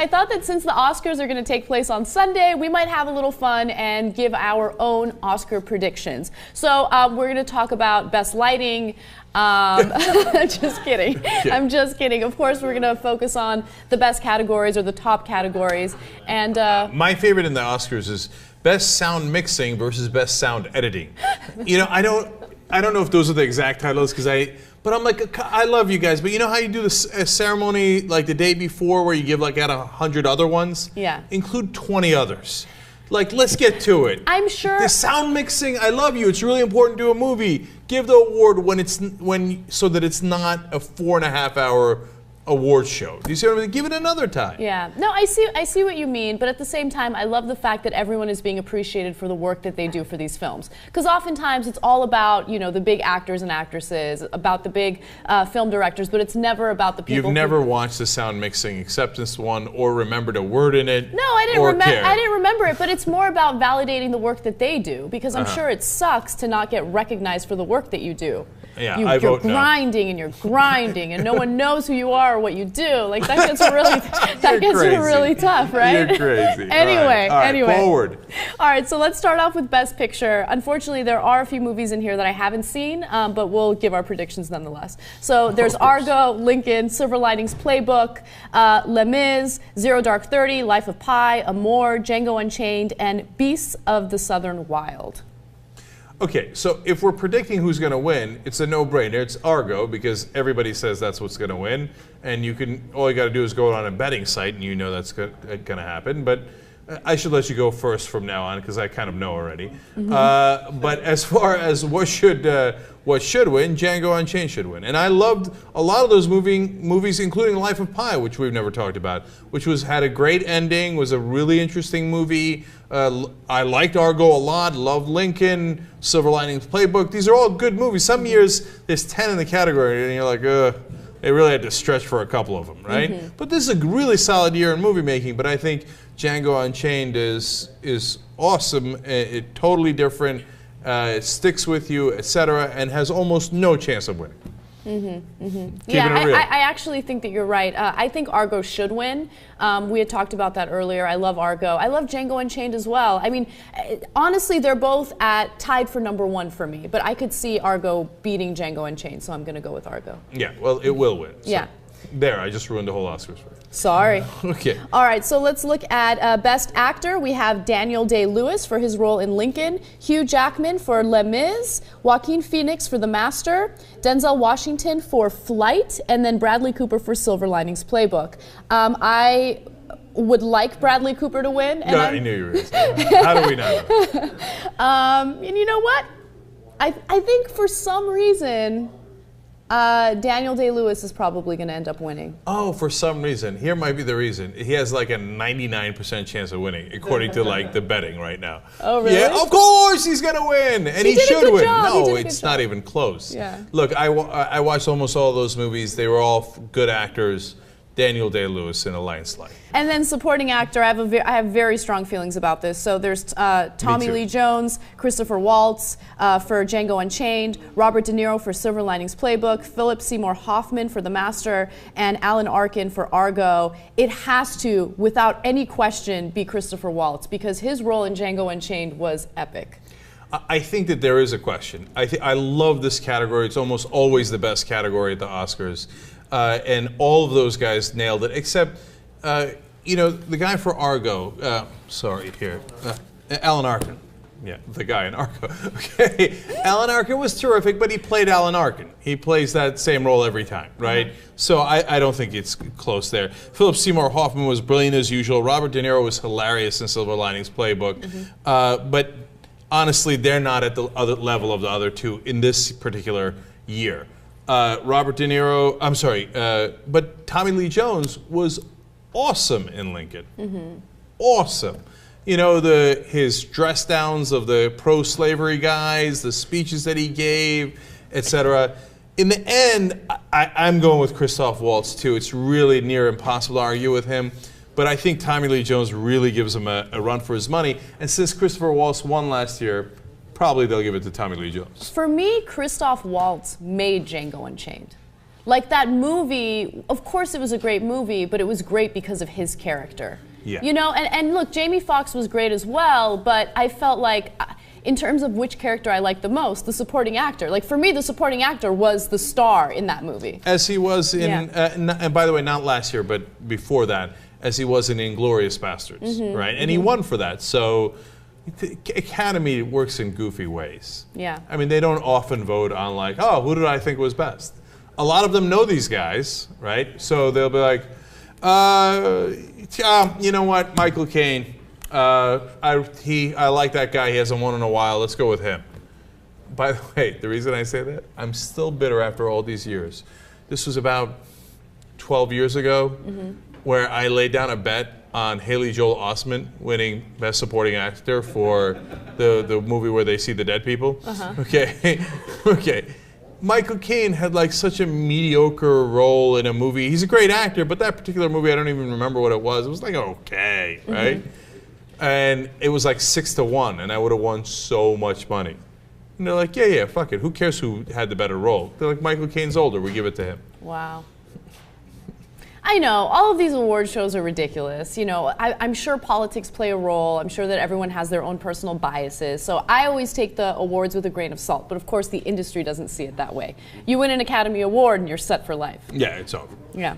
I thought that since the Oscars are going to take place on Sunday, we might have a little fun and give our own Oscar predictions. So we're going to talk about best lighting. Just kidding. Yeah. I'm just kidding. Of course, we're going to focus on the best categories or the top categories. And my favorite in the Oscars is best sound mixing versus best sound editing. You know, I don't know if those are the exact titles but I'm like, I love you guys, but you know how you do this ceremony like the day before where you give like out 100 other ones? Yeah. Include 20 others. Like, let's get to it. I'm sure the sound mixing. I love you. It's really important to a movie. Give the award so that it's not a 4.5 hour award show. Do you see what I mean? Give it another time. Yeah. No, I see what you mean, but at the same time, I love the fact that everyone is being appreciated for the work that they do for these films. Because oftentimes it's all about, you know, the big actors and actresses, about the big film directors, but it's never about the people. You've never watched the sound mixing acceptance one or remembered a word in it. No, I didn't remember it, but it's more about validating the work that they do, because I'm sure it sucks to not get recognized for the work that you do. Yeah, you're grinding and you're grinding, and no one knows who you are or what you do. Like that gets really tough, right? You're crazy. Anyway. Forward. All right, so let's start off with Best Picture. Unfortunately, there are a few movies in here that I haven't seen, but we'll give our predictions nonetheless. So there's Argo, Lincoln, Silver Linings Playbook, Les Mis, Zero Dark 30, Life of Pi, Amour, Django Unchained, and Beasts of the Southern Wild. Okay, so if we're predicting who's going to win, it's a no-brainer. It's Argo, because everybody says that's what's going to win, and all you got to do is go on a betting site, and you know that's going to happen. But I should let you go first from now on, because I kind of know already. But as far as what should win, Django Unchained should win. And I loved a lot of those movies, including Life of Pi, which we've never talked about, which had a great ending, was a really interesting movie. I liked Argo a lot, loved Lincoln, Silver Linings Playbook. These are all good movies. Some years there's 10 in the category, and you're like, they really had to stretch for a couple of them, right? But this is a really solid year in movie making, but I think Django Unchained is awesome, totally different, it sticks with you, etc., and has almost no chance of winning. Yeah, I actually think that you're right. I think Argo should win. We had talked about that earlier. I love Argo. I love Django Unchained as well. I mean, honestly, they're both tied for #1 for me, but I could see Argo beating Django Unchained, so I'm going to go with Argo. Yeah, well, it will win. So. Yeah. There, I just ruined the whole Oscars for you. Sorry. Okay. All right, so let's look at Best Actor. We have Daniel Day-Lewis for his role in Lincoln, Hugh Jackman for Les Mis, Joaquin Phoenix for The Master, Denzel Washington for Flight, and then Bradley Cooper for Silver Linings Playbook. I would like Bradley Cooper to win. And I knew you were going to say that. How do we not know? And you know what? I think for some reason, Daniel Day-Lewis is probably going to end up winning. Oh, for some reason. Here might be the reason. He has like a 99% chance of winning, according to like the betting right now. Oh, really? Yeah, of course he's going to win. And he should win. No, it's not even close. Yeah. Look, I watched almost all those movies. They were all good actors. Daniel Day-Lewis in a landslide. And then supporting actor, I have very strong feelings about this. So there's Tommy Lee Jones, Christopher Waltz for Django Unchained, Robert De Niro for Silver Linings Playbook, Philip Seymour Hoffman for The Master, and Alan Arkin for Argo. It has to, without any question, be Christopher Waltz, because his role in Django Unchained was epic. I think that there is a question. I love this category. It's almost always the best category at the Oscars. And all of those guys nailed it, except, you know, the guy for Argo, Alan Arkin. Yeah, the guy in Argo. Okay, Alan Arkin was terrific, but he played Alan Arkin. He plays that same role every time, right? So I don't think it's close there. Philip Seymour Hoffman was brilliant as usual. Robert De Niro was hilarious in Silver Linings Playbook. But honestly, they're not at the other level of the other two in this particular year. Robert De Niro, but Tommy Lee Jones was awesome in Lincoln. Awesome. You know, his dress downs of the pro-slavery guys, the speeches that he gave, etc. In the end, I'm going with Christoph Waltz too. It's really near impossible to argue with him. But I think Tommy Lee Jones really gives him a run for his money. And since Christopher Waltz won last year, probably they'll give it to Tommy Lee Jones. For me, Christoph Waltz made Django Unchained. Like that movie, of course it was a great movie, but it was great because of his character. Yeah. You know, and look, Jamie Foxx was great as well, but I felt like, in terms of which character I liked the most, the supporting actor. Like for me, the supporting actor was the star in that movie. As he was in, and by the way, not last year, but before that, as he was in Inglourious Bastards, right? And he won for that. So the Academy works in goofy ways. Yeah. I mean, they don't often vote on like, oh, who did I think was best? A lot of them know these guys, right? So they'll be like, you know what, Michael Caine. I like that guy. He hasn't won in a while. Let's go with him. By the way, the reason I say that, I'm still bitter after all these years. This was about 12 years ago, where I laid down a bet on Haley Joel Osment winning Best Supporting Actor for the movie where they see the dead people. Okay, okay. Michael Caine had like such a mediocre role in a movie. He's a great actor, but that particular movie, I don't even remember what it was. It was like okay, right? And it was like 6-1, and I would have won so much money. And they're like, yeah, fuck it. Who cares who had the better role? They're like, Michael Caine's older. We give it to him. Wow. I know, all of these award shows are ridiculous. You know, I'm sure politics play a role. I'm sure that everyone has their own personal biases. So I always take the awards with a grain of salt. But of course, the industry doesn't see it that way. You win an Academy Award and you're set for life. Yeah, it's over. Yeah.